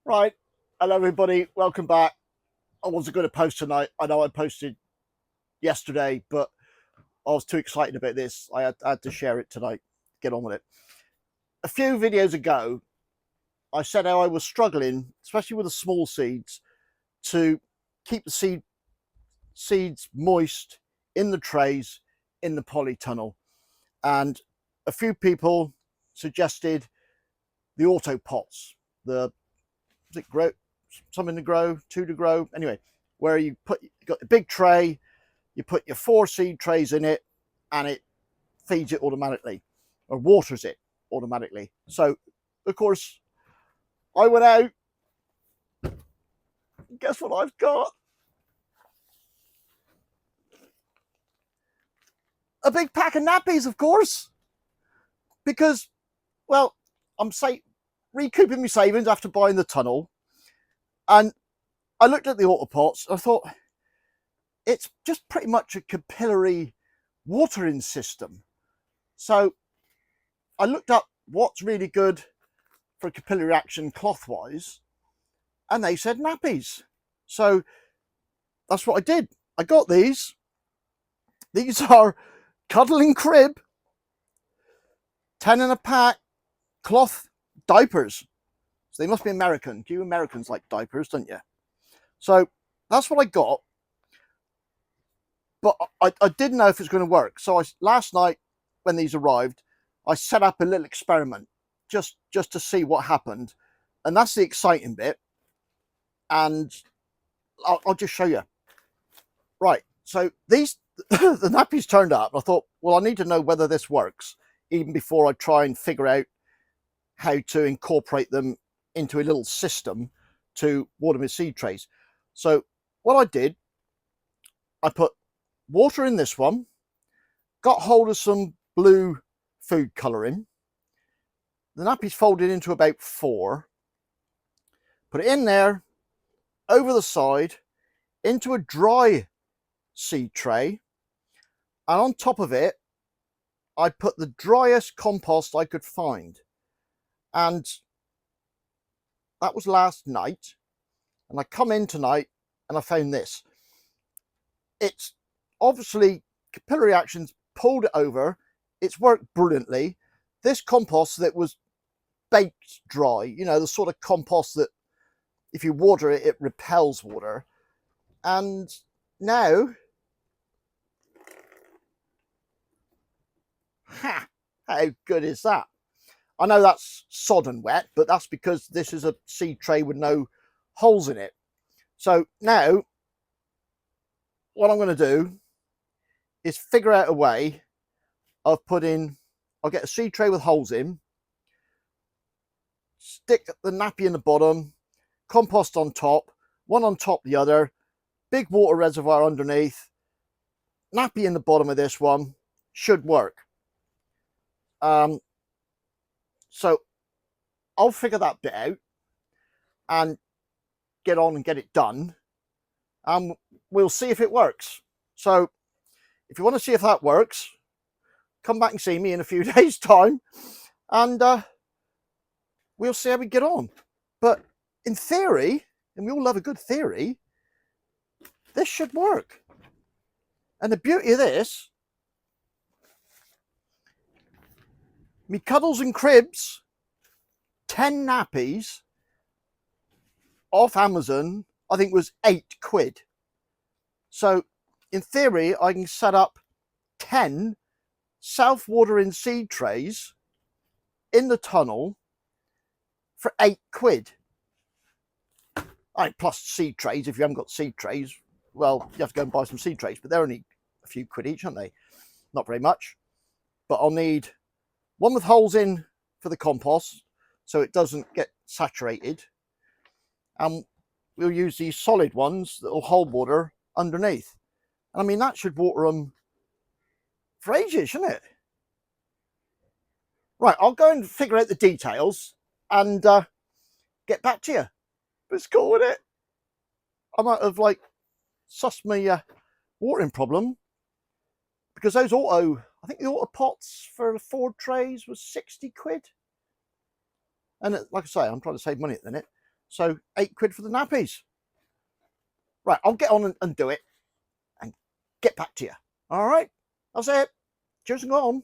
Right, hello everybody, welcome back. I wasn't going to post tonight. I know I posted yesterday, but I was too excited about this. I had to share it tonight. Get on with it. A few videos ago, I said how I was struggling, especially with the small seeds, to keep the seeds moist in the trays in the polytunnel. And a few people suggested the auto pots, the does it grow something to grow, two to grow, anyway, where you got a big tray, you put your 4 seed trays in it, and it feeds it automatically or waters it automatically. So of course I went out, guess what I've got? A big pack of nappies, of course, because, well, I'm recouping my savings after buying the tunnel, and I looked at the autopots and I thought it's just pretty much a capillary watering system. So I looked up what's really good for capillary action cloth wise, and they said nappies. So that's what I did. I got these. These are cuddling crib, 10 in a pack cloth diapers. So they must be American. You Americans like diapers, don't you? So that's what I got. But I didn't know if it's going to work. So last night when these arrived, I set up a little experiment just to see what happened. And that's the exciting bit. And I'll just show you. Right, so these the nappies turned up. I thought, well, I need to know whether this works even before I try and figure out how to incorporate them into a little system to water my seed trays. So what I did, I put water in this one, got hold of some blue food colouring. The nappies folded into about 4. Put it in there, over the side, into a dry seed tray, and on top of it I put the driest compost I could find. And that was last night, and I come in tonight and I found this. It's obviously capillary actions pulled it over. It's worked brilliantly. This compost that was baked dry, you know, the sort of compost that if you water it, it repels water. And now, ha, how good is that? I know that's sodden wet, but that's because this is a seed tray with no holes in it. So now what I'm going to do is figure out a way of I'll get a seed tray with holes in, stick the nappy in the bottom, compost on top, one on top the other, big water reservoir underneath, nappy in the bottom of this one, should work. So I'll figure that bit out and get on and get it done, and we'll see if it works. So if you want to see if that works, come back and see me in a few days' time, and we'll see how we get on. But in theory, and we all love a good theory, this should work. And the beauty of this, me cuddles and cribs, 10 nappies off Amazon, I think was £8. So in theory, I can set up 10 self-watering seed trays in the tunnel for £8. Plus seed trays. If you haven't got seed trays, well, you have to go and buy some seed trays, but they're only a few quid each, aren't they? Not very much. But I'll need one with holes in for the compost so it doesn't get saturated, and we'll use these solid ones that will hold water underneath. I mean, that should water them for ages, shouldn't it? Right, I'll go and figure out the details and get back to you. But it's cool, isn't it? I might have sussed my watering problem, because those I think the auto pots for the 4 trays was £60. And like I say, I'm trying to save money at the minute. So £8 for the nappies. Right, I'll get on and do it and get back to you. All right, that's it. Cheers and go on.